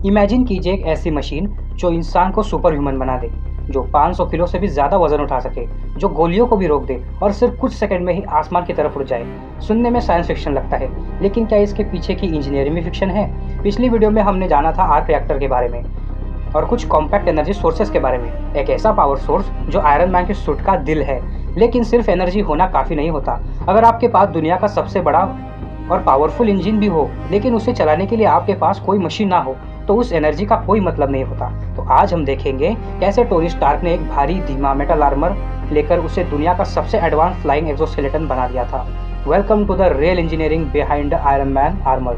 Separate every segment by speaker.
Speaker 1: Imagine कीजिए एक ऐसी मशीन जो इंसान को सुपर ह्यूमन बना दे, जो 500 किलो से भी ज़्यादा वजन उठा सके, जो गोलियों को भी रोक दे और सिर्फ कुछ सेकंड में ही आसमान की तरफ उड़ जाए। सुनने में साइंस फिक्शन लगता है, लेकिन क्या इसके पीछे की इंजीनियरिंग भी फिक्शन है? पिछली वीडियो में हमने जाना था आर्क रिएक्टर के बारे में और कुछ कॉम्पैक्ट एनर्जी सोर्सेस के बारे में। एक ऐसा पावर सोर्स जो आयरन मैन के सूट का दिल है। लेकिन सिर्फ एनर्जी होना काफ़ी नहीं होता। अगर आपके पास दुनिया का सबसे बड़ा और पावरफुल इंजन भी हो, लेकिन उसे चलाने के लिए आपके पास कोई मशीन ना हो, तो उस एनर्जी का कोई मतलब नहीं होता। तो आज हम देखेंगे कैसे टोनी स्टार्क ने एक भारी धीमा मेटल आर्मर लेकर उसे दुनिया का सबसे एडवांस फ्लाइंग एक्सोस्केलेटन बना दिया था। Welcome to the real engineering behind the Iron Man armour.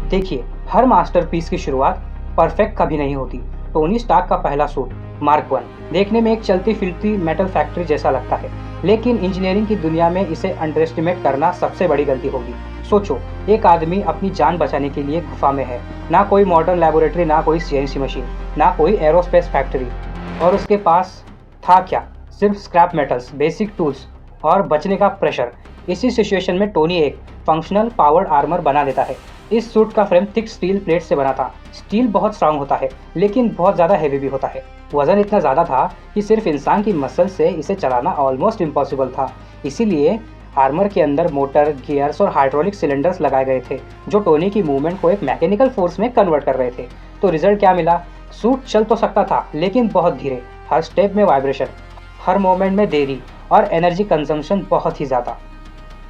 Speaker 1: देखिए, हर मास्टरपीस की शुरुआत परफेक्ट कभी नहीं होती। टोनी स्टार्क का पहला सूट मार्क 1 देखने में एक चलती फिरती मेटल फैक्ट्री जैसा लगता है, लेकिन इंजीनियरिंग की दुनिया में इसे अंडर एस्टिमेट करना सबसे बड़ी गलती होगी। सोचो, एक आदमी अपनी जान बचाने के लिए गुफा में है, ना कोई मॉडर्न लेबोरेटरी, ना कोई सीएनसी मशीन, ना कोई एरोस्पेस फैक्ट्री, और उसके पास था क्या? सिर्फ स्क्रैप मेटल्स, बेसिक टूल्स और बचने का प्रेशर। इसी सिचुएशन में टोनी एक फंक्शनल पावर्ड आर्मर बना देता है। इस सूट का फ्रेम थिक स्टील प्लेट से बना था। स्टील बहुत स्ट्रांग होता है, लेकिन बहुत ज़्यादा हैवी भी होता है। वजन इतना ज़्यादा था कि सिर्फ इंसान की मसल से इसे चलाना ऑलमोस्ट इम्पॉसिबल था। इसीलिए आर्मर के अंदर मोटर, गियर्स और हाइड्रोलिक सिलेंडर्स लगाए गए थे, जो टोनी की मूवमेंट को एक मैकेनिकल फोर्स में कन्वर्ट कर रहे थे। तो रिजल्ट क्या मिला? सूट चल तो सकता था, लेकिन बहुत धीरे, हर स्टेप में वाइब्रेशन, हर मोमेंट में देरी और एनर्जी कंजम्पशन बहुत ही ज़्यादा।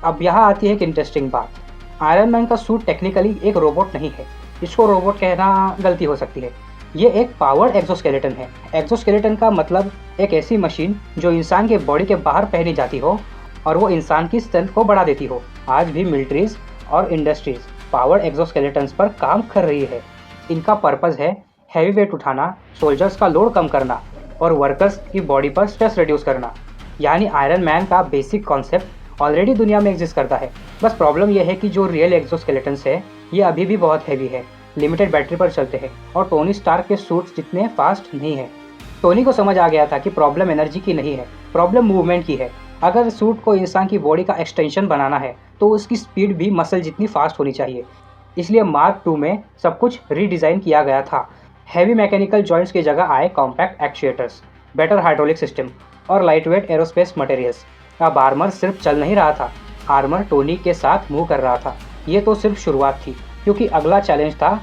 Speaker 1: अब यहाँ आती है एक इंटरेस्टिंग बात। आयरन मैन का सूट टेक्निकली एक रोबोट नहीं है। इसको रोबोट कहना गलती हो सकती है। ये एक पावर्ड एक्सोस्केलेटन है। एक्सोस्केलेटन का मतलब एक ऐसी मशीन जो इंसान के बॉडी के बाहर पहनी जाती हो और वो इंसान की स्ट्रेंथ को बढ़ा देती हो। आज भी मिलिट्रीज और इंडस्ट्रीज पावर्ड एक्सोस्केलेटन्स पर काम कर रही है। इनका पर्पस है हैवी वेट उठाना, सोल्जर्स का लोड कम करना और वर्कर्स की बॉडी पर स्ट्रेस रिड्यूस करना। यानी आयरन मैन का बेसिक कॉन्सेप्ट ऑलरेडी दुनिया में एग्जिस्ट करता है। बस प्रॉब्लम यह है कि जो रियल एक्सोस्केलेटन्स है ये अभी भी बहुत हैवी है, लिमिटेड बैटरी पर चलते हैं और टोनी स्टार्क के सूट्स जितने फास्ट नहीं है। टोनी को समझ आ गया था कि प्रॉब्लम एनर्जी की नहीं है, प्रॉब्लम मूवमेंट की है। अगर सूट को इंसान की बॉडी का एक्सटेंशन बनाना है तो उसकी स्पीड भी मसल जितनी फास्ट होनी चाहिए। इसलिए मार्क 2 में सब कुछ रीडिज़ाइन किया गया था। हैवी मैकेनिकल जॉइंट्स की जगह आए compact actuators, better hydraulic system और लाइटवेट एरोस्पेस मटेरियल्स। अब आर्मर सिर्फ चल नहीं रहा था, आर्मर टोनी के साथ मूव कर रहा था। ये तो सिर्फ शुरुआत थी, क्योंकि अगला चैलेंज था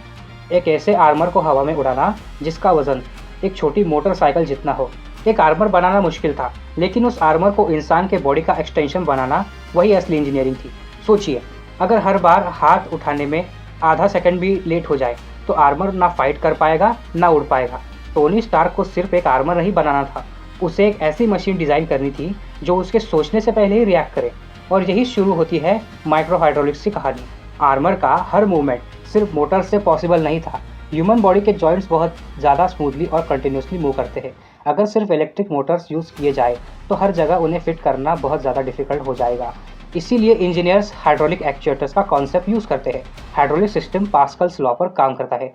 Speaker 1: एक ऐसे आर्मर को हवा में उड़ाना जिसका वजन एक छोटी मोटरसाइकिल जितना हो। एक आर्मर बनाना मुश्किल था, लेकिन उस आर्मर को इंसान के बॉडी का एक्सटेंशन बनाना वही असली इंजीनियरिंग थी। सोचिए, अगर हर बार हाथ उठाने में आधा सेकंड भी लेट हो जाए तो आर्मर ना फाइट कर पाएगा ना उड़ पाएगा। टोनी स्टार्क को सिर्फ एक आर्मर नहीं बनाना था, उसे एक ऐसी मशीन डिज़ाइन करनी थी जो उसके सोचने से पहले ही रिएक्ट करे। और यही शुरू होती है माइक्रो हाइड्रोलिक्स की कहानी। आर्मर का हर मूवमेंट सिर्फ मोटर से पॉसिबल नहीं था। ह्यूमन बॉडी के जॉइंट्स बहुत ज़्यादा स्मूथली और कंटिन्यूसली मूव करते हैं। अगर सिर्फ इलेक्ट्रिक मोटर्स यूज़ किए जाए तो हर जगह उन्हें फिट करना बहुत ज़्यादा डिफिकल्ट हो जाएगा। इसीलिए इंजीनियर्स हाइड्रोलिक एक्चुएटर्स का कॉन्सेप्ट यूज़ करते हैं। हाइड्रोलिक सिस्टम पास्कल्स लॉ पर काम करता है।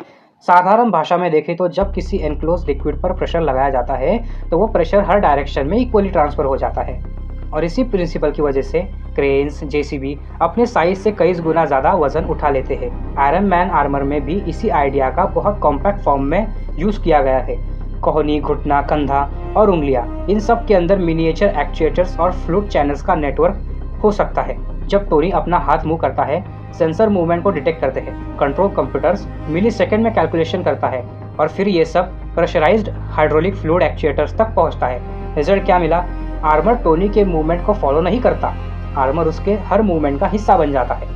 Speaker 1: साधारण भाषा में देखें तो जब किसी एनक्लोज लिक्विड पर प्रेशर लगाया जाता है तो वो प्रेशर हर डायरेक्शन में इक्वली ट्रांसफ़र हो जाता है। और इसी प्रिंसिपल की वजह से क्रेन्स, जेसीबी अपने साइज से कई गुना ज़्यादा वजन उठा लेते हैं। आयरन मैन आर्मर में भी इसी आइडिया का बहुत कॉम्पैक्ट फॉर्म में यूज़ किया गया है। कोहनी, घुटना, कंधा और उंगलियां, इन सब के अंदर मिनिएचर एक्चुएटर्स और फ्लूइड चैनल्स का नेटवर्क हो सकता है। जब टोनी अपना हाथ मूव करता है, सेंसर मूवमेंट को डिटेक्ट करते हैं। कंट्रोल कंप्यूटर्स मिली सेकेंड में कैलकुलेशन करता है और फिर ये सब प्रेशराइज्ड हाइड्रोलिक फ्लूइड एक्चुएटर्स तक पहुंचता है। रिजल्ट क्या मिला? आर्मर टोनी के मूवमेंट को फॉलो नहीं करता, आर्मर उसके हर मूवमेंट का हिस्सा बन जाता है।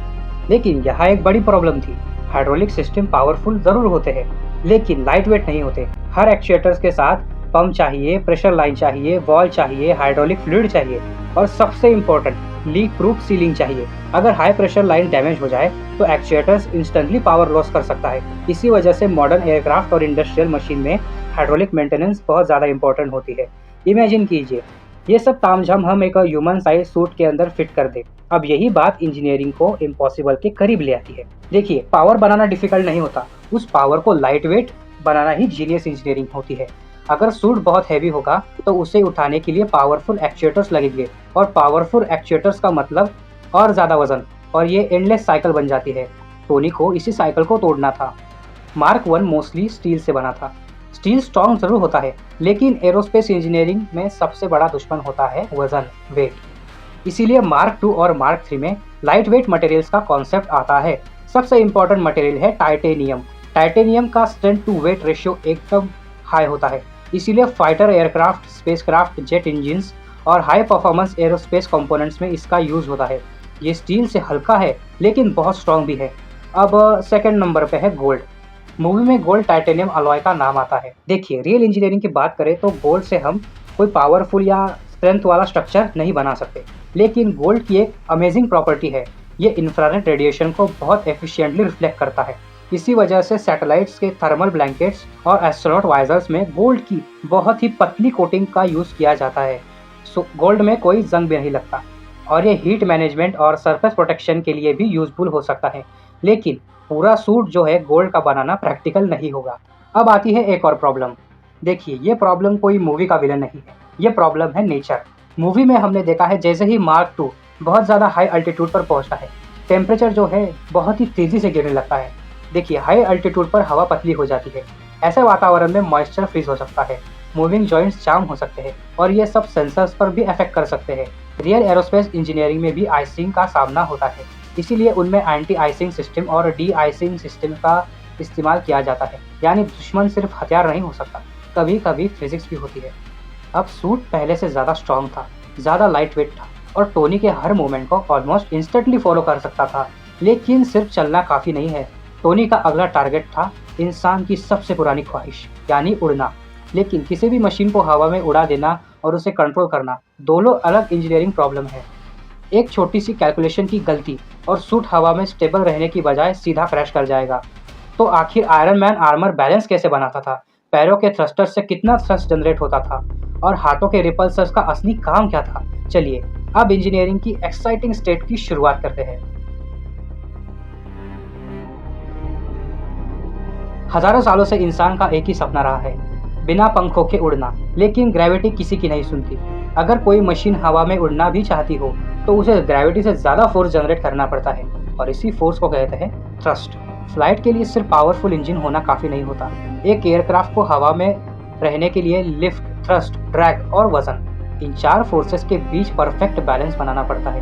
Speaker 1: लेकिन यहाँ एक बड़ी प्रॉब्लम थी। हाइड्रोलिक सिस्टम पावरफुल ज़रूर होते हैं, लेकिन लाइट वेट नहीं होते। हर एक्चुएटर्स के साथ पंप चाहिए, प्रेशर लाइन चाहिए, वॉल चाहिए, हाइड्रोलिक फ्लूइड चाहिए और सबसे इम्पोर्टेंट लीक प्रूफ सीलिंग चाहिए। अगर हाई प्रेशर लाइन डैमेज हो जाए तो एक्चुएटर्स इंस्टेंटली पावर लॉस कर सकता है। इसी वजह से मॉडर्न एयरक्राफ्ट और इंडस्ट्रियल मशीन में हाइड्रोलिक मेंटेनेंस बहुत ज़्यादा इंपॉर्टेंट होती है। इमेजिन कीजिए, ये सब तामझाम हम एक ह्यूमन साइज सूट के अंदर फिट कर दे। अब यही बात इंजीनियरिंग को इम्पॉसिबल के करीब ले आती है। देखिए, पावर बनाना डिफिकल्ट नहीं होता, उस पावर को लाइट वेट बनाना ही जीनियस इंजीनियरिंग होती है। अगर सूट बहुत हैवी होगा तो उसे उठाने के लिए पावरफुल एक्चुएटर्स लगेंगे, और पावरफुल एक्चुएटर्स का मतलब और ज़्यादा वजन, और ये एंडलेस साइकिल बन जाती है। टोनी को इसी साइकिल को तोड़ना था। मार्क वन मोस्टली स्टील से बना था। स्टील स्ट्रॉन्ग जरूर होता है, लेकिन एरोस्पेस इंजीनियरिंग में सबसे बड़ा दुश्मन होता है वजन, वेट। इसीलिए मार्क टू और मार्क थ्री में लाइट वेट मटेरियल्स का कॉन्सेप्ट आता है। सबसे इम्पोर्टेंट मटेरियल है टाइटेनियम। टाइटेनियम का स्ट्रेंथ टू वेट रेशियो एकदम हाई होता है, इसीलिए fighter aircraft, spacecraft, jet engines और हाई परफॉर्मेंस एरोस्पेस कंपोनेंट्स में इसका यूज होता है। ये स्टील से हल्का है लेकिन बहुत स्ट्रॉन्ग भी है। अब सेकंड नंबर पे है गोल्ड। मूवी में गोल्ड टाइटेनियम अलॉय का नाम आता है। देखिए, रियल इंजीनियरिंग की बात करें तो गोल्ड से हम कोई पावरफुल या स्ट्रेंथ वाला स्ट्रक्चर नहीं बना सकते, लेकिन गोल्ड की एक अमेजिंग प्रॉपर्टी है, ये इंफ्रारेड रेडिएशन को बहुत एफिशिएंटली रिफ्लेक्ट करता है। इसी वजह से सैटेलाइट्स के थर्मल ब्लैंकेट्स और एस्ट्रोनॉट वाइजर्स में गोल्ड की बहुत ही पतली कोटिंग का यूज़ किया जाता है। गोल्ड में कोई जंग भी नहीं लगता और ये हीट मैनेजमेंट और सरफेस प्रोटेक्शन के लिए भी यूजफुल हो सकता है, लेकिन पूरा सूट जो है गोल्ड का बनाना प्रैक्टिकल नहीं होगा। अब आती है एक और प्रॉब्लम। देखिए, ये प्रॉब्लम कोई मूवी का विलन नहीं है, ये प्रॉब्लम है नेचर। मूवी में हमने देखा है जैसे ही मार्क टू बहुत ज़्यादा हाई अल्टीट्यूड पर पहुंचता है, टेम्परेचर जो है बहुत ही तेज़ी से गिरने लगता है। देखिए, हाई अल्टीट्यूड पर हवा पतली हो जाती है, ऐसे वातावरण में मॉइस्चर फ्रीज हो सकता है, मूविंग जॉइंट्स जाम हो सकते हैं और ये सब सेंसर्स पर भी अफेक्ट कर सकते हैं। रियल एरोस्पेस इंजीनियरिंग में भी आइसिंग का सामना होता है, इसीलिए उनमें एंटी आइसिंग सिस्टम और डी आइसिंग सिस्टम का इस्तेमाल किया जाता है। यानी दुश्मन सिर्फ हथियार नहीं हो सकता, कभी कभी फिजिक्स भी होती है। अब सूट पहले से ज़्यादा स्ट्रॉन्ग था, ज़्यादा लाइट वेट था और टोनी के हर मूवमेंट को ऑलमोस्ट इंस्टेंटली फॉलो कर सकता था। लेकिन सिर्फ चलना काफ़ी नहीं है, टोनी का अगला टारगेट था इंसान की सबसे पुरानी ख्वाहिश, यानी उड़ना। लेकिन किसी भी मशीन को हवा में उड़ा देना और उसे कंट्रोल करना दोनों अलग इंजीनियरिंग प्रॉब्लम है। एक छोटी सी कैलकुलेशन की गलती और सूट हवा में स्टेबल रहने की बजाय सीधा क्रैश कर जाएगा। तो आखिर आयरन मैन आर्मर बैलेंस कैसे बनाता था? पैरों के थ्रस्टर्स से कितना थ्रस्ट जनरेट होता था और हाथों के रिपल्सर्स का असली काम क्या था? चलिए अब इंजीनियरिंग की एक्साइटिंग स्टेट की शुरुआत करते हैं। हजारों सालों से इंसान का एक ही सपना रहा है, बिना पंखों के उड़ना। लेकिन ग्रेविटी किसी की नहीं सुनती। अगर कोई मशीन हवा में उड़ना भी चाहती हो तो उसे ग्रेविटी से ज़्यादा फोर्स जनरेट करना पड़ता है और इसी फोर्स को कहते हैं थ्रस्ट। फ्लाइट के लिए सिर्फ पावरफुल इंजन होना काफ़ी नहीं होता। एक एयरक्राफ्ट को हवा में रहने के लिए लिफ्ट, थ्रस्ट, ड्रैग और वजन, इन चार फोर्सेस के बीच परफेक्ट बैलेंस बनाना पड़ता है।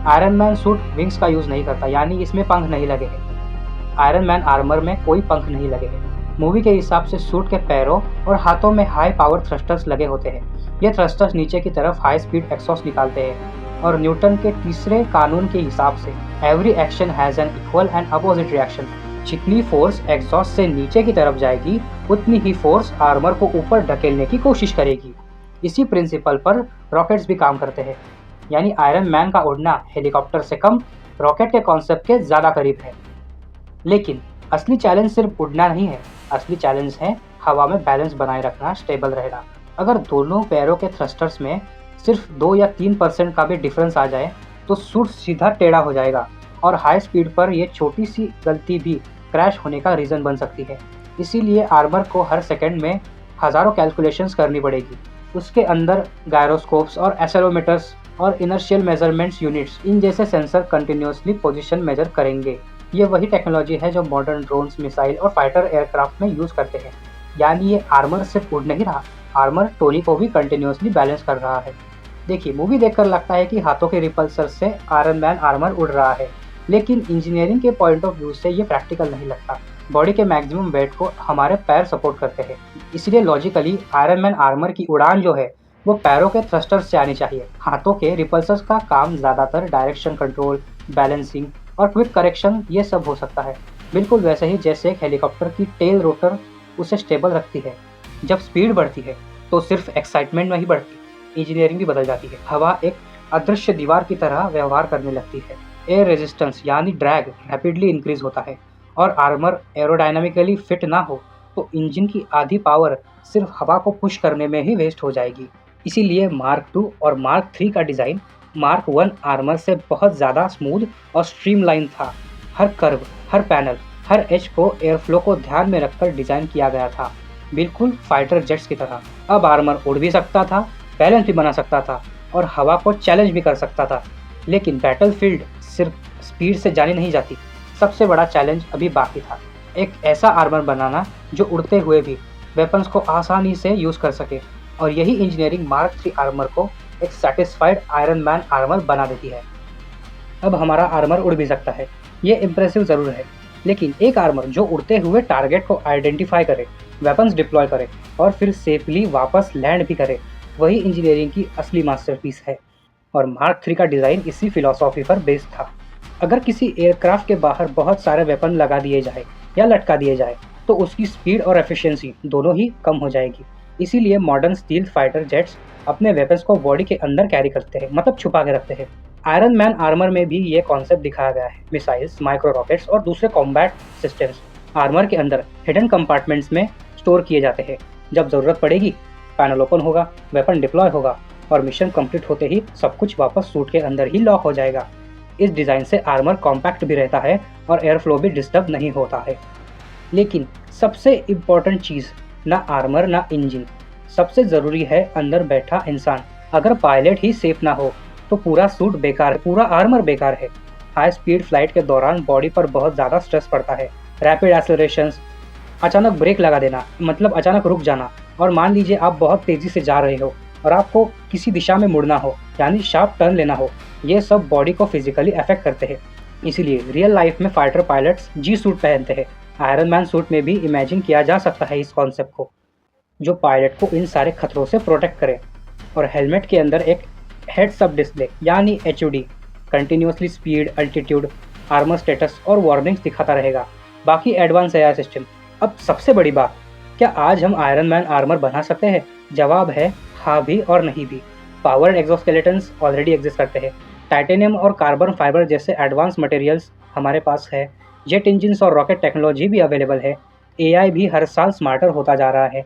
Speaker 1: आयरन मैन सूट विंग्स का यूज़ नहीं करता, यानी इसमें पंख नहीं लगे हैं। आयरन मैन आर्मर में कोई पंख नहीं लगे हैं। मूवी के हिसाब से सूट के पैरों और हाथों में हाई पावर थ्रस्टर्स लगे होते हैं। ये थ्रस्टर्स नीचे की तरफ हाई स्पीड एक्सॉस्ट निकालते हैं और न्यूटन के तीसरे कानून के हिसाब से every action has an equal and opposite reaction. जितनी फोर्स एग्जॉस्ट से नीचे की तरफ जाएगी उतनी ही फोर्स आर्मर को ऊपर ढकेलने की कोशिश करेगी। इसी प्रिंसिपल पर रॉकेट्स भी काम करते हैं, यानी आयरन मैन का उड़ना हेलीकॉप्टर से कम रॉकेट के कॉन्सेप्ट के ज़्यादा करीब है। लेकिन असली चैलेंज सिर्फ उड़ना नहीं है, असली चैलेंज है हवा में बैलेंस बनाए रखना, स्टेबल रहना। अगर दोनों पैरों के थ्रस्टर्स में सिर्फ 2 या 3% का भी डिफरेंस आ जाए तो सूट सीधा टेढ़ा हो जाएगा और हाई स्पीड पर यह छोटी सी गलती भी क्रैश होने का रीज़न बन सकती है। इसीलिए आर्मर को हर सेकंड में हज़ारों कैलकुलेशंस करनी पड़ेगी। उसके अंदर गायरोस्कोप्स और एक्सेलेरोमीटर्स और इनर्शियल मेजरमेंट्स यूनिट्स, इन जैसे सेंसर कंटिन्यूसली पोजीशन मेजर करेंगे। ये वही टेक्नोलॉजी है जो मॉडर्न ड्रोन्स, मिसाइल और फाइटर एयरक्राफ्ट में यूज़ करते हैं। यानी ये आर्मर सिर्फ उड़ नहीं रहा, आर्मर टोनी को भी कंटिन्यूसली बैलेंस कर रहा है। देखिए, मूवी देखकर लगता है कि हाथों के रिपल्सर से आयरन मैन आर्मर उड़ रहा है, लेकिन इंजीनियरिंग के पॉइंट ऑफ व्यू से ये प्रैक्टिकल नहीं लगता। बॉडी के मैक्सिमम वेट को हमारे पैर सपोर्ट करते हैं, इसलिए लॉजिकली आयरन मैन आर्मर की उड़ान जो है वो पैरों के थ्रस्टर्स से आनी चाहिए। हाथों के रिपल्सर्स का काम ज़्यादातर डायरेक्शन कंट्रोल, बैलेंसिंग और क्विक करेक्शन ये सब हो सकता है। बिल्कुल वैसे ही जैसे एक हेलीकॉप्टर की टेल रोटर उसे स्टेबल रखती है। जब स्पीड बढ़ती है तो सिर्फ एक्साइटमेंट नहीं बढ़ती, इंजीनियरिंग भी बदल जाती है। हवा एक अदृश्य दीवार की तरह व्यवहार करने लगती है। एयर रेजिस्टेंस यानी ड्रैग रैपिडली इंक्रीज होता है और आर्मर एरोडायनामिकली फिट ना हो तो इंजन की आधी पावर सिर्फ हवा को पुश करने में ही वेस्ट हो जाएगी। इसीलिए मार्क 2 और मार्क 3 का डिज़ाइन मार्क 1 आर्मर से बहुत ज़्यादा स्मूथ और स्ट्रीमलाइन था। हर कर्व, हर पैनल, हर एज को एयरफ्लो को ध्यान में रखकर डिज़ाइन किया गया था, बिल्कुल फाइटर जेट्स की तरह। अब आर्मर उड़ भी सकता था, बैलेंस भी बना सकता था और हवा को चैलेंज भी कर सकता था। लेकिन बैटलफील्ड सिर्फ स्पीड से जानी नहीं जाती, सबसे बड़ा चैलेंज अभी बाकी था, एक ऐसा आर्मर बनाना जो उड़ते हुए भी वेपन्स को आसानी से यूज़ कर सके, और यही इंजीनियरिंग मार्क 3 आर्मर को एक सैटिस्फाइड आयरन मैन आर्मर बना देती है। अब हमारा आर्मर उड़ भी सकता है, ये इम्प्रेसिव ज़रूर है, लेकिन एक आर्मर जो उड़ते हुए टारगेट को आइडेंटिफाई करे, वेपन्स डिप्लॉय करे और फिर सेफली वापस लैंड भी करे, वही इंजीनियरिंग की असली मास्टरपीस है। और मार्क 3 का डिज़ाइन इसी फिलॉसफी पर बेस्ड था। अगर किसी एयरक्राफ्ट के बाहर बहुत सारे वेपन लगा दिए जाए या लटका दिए जाए तो उसकी स्पीड और एफिशिएंसी दोनों ही कम हो जाएगी। इसीलिए मॉडर्न स्टील्थ फाइटर जेट्स अपने वेपन्स को बॉडी के अंदर कैरी करते हैं, मतलब छुपा के रखते हैं। आयरन मैन आर्मर में भी ये कॉन्सेप्ट दिखाया गया है। मिसाइल्स, माइक्रो रॉकेट्स और दूसरे कॉम्बैट सिस्टम्स आर्मर के अंदर हिडन कंपार्टमेंट्स में स्टोर किए जाते हैं। जब ज़रूरत पड़ेगी पैनल ओपन होगा, वेपन डिप्लॉय होगा और मिशन कंप्लीट होते ही सब कुछ वापस सूट के अंदर ही लॉक हो जाएगा। इस डिज़ाइन से आर्मर कॉम्पैक्ट भी रहता है और एयर फ्लो भी डिस्टर्ब नहीं होता है। लेकिन सबसे इम्पोर्टेंट चीज़ ना आर्मर ना इंजन, सबसे ज़रूरी है अंदर बैठा इंसान। अगर पायलट ही सेफ ना हो तो पूरा सूट बेकार है, पूरा आर्मर बेकार है। हाई स्पीड फ्लाइट के दौरान बॉडी पर बहुत ज़्यादा स्ट्रेस पड़ता है। रैपिड एक्सेलरेशंस, अचानक ब्रेक लगा देना, मतलब अचानक रुक जाना, और मान लीजिए आप बहुत तेज़ी से जा रहे हो और आपको किसी दिशा में मुड़ना हो, यानी शार्प टर्न लेना हो, ये सब बॉडी को फिजिकली अफेक्ट करते हैं। इसीलिए रियल लाइफ में फाइटर पायलट्स जी सूट पहनते हैं। आयरन मैन सूट में भी इमेजिन किया जा सकता है इस कॉन्सेप्ट को, जो पायलट को इन सारे खतरों से प्रोटेक्ट करे। और हेलमेट के अंदर एक हेड्स अप डिस्प्ले यानी HUD continuously speed, altitude, armour status और वार्निंग्स दिखाता रहेगा। बाकी एडवांस एआई सिस्टम। अब सबसे बड़ी बात, क्या आज हम आयरन मैन आर्मर बना सकते हैं? जवाब है हाँ भी और नहीं भी। पावर्ड एक्सोस्केलेटन्स ऑलरेडी एग्जिस्ट करते हैं। टाइटेनियम और कार्बन फाइबर जैसे एडवांस मटेरियल्स हमारे पास है। जेट इंजिन्स और रॉकेट टेक्नोलॉजी भी अवेलेबल है। AI भी हर साल स्मार्टर होता जा रहा है।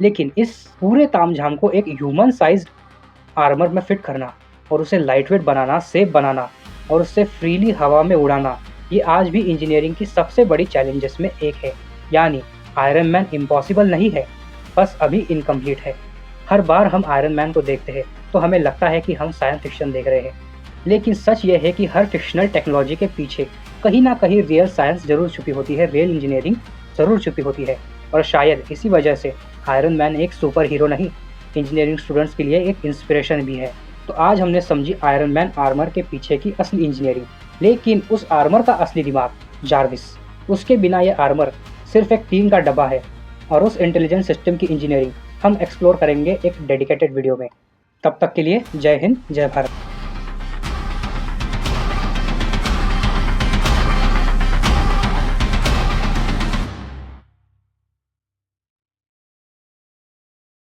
Speaker 1: लेकिन इस पूरे तामझाम को एक ह्यूमन साइज्ड आर्मर में फिट करना और उसे लाइटवेट बनाना, सेफ बनाना और उससे फ्रीली हवा में उड़ाना, ये आज भी इंजीनियरिंग की सबसे बड़ी चैलेंजेस में एक है। यानी आयरन मैन इम्पॉसिबल नहीं है, बस अभी इनकम्प्लीट है। हर बार हम आयरन मैन को देखते हैं तो हमें लगता है कि हम साइंस फिक्शन देख रहे हैं, लेकिन सच ये है कि हर फिक्शनल टेक्नोलॉजी के पीछे कहीं ना कहीं रियल साइंस जरूर छुपी होती है, रियल इंजीनियरिंग ज़रूर छुपी होती है। और शायद इसी वजह से आयरन मैन एक सुपर हीरो नहीं, इंजीनियरिंग स्टूडेंट्स के लिए एक इंस्पिरेशन भी है। तो आज हमने समझी आयरन मैन आर्मर के पीछे की असली इंजीनियरिंग, लेकिन उस आर्मर का असली दिमाग जार्विस। उसके बिना ये आर्मर सिर्फ एक टीम का डब्बा है, और उस इंटेलिजेंस सिस्टम की इंजीनियरिंग हम एक्सप्लोर करेंगे एक डेडिकेटेड वीडियो में। तब तक के लिए जय हिंद, जय भारत।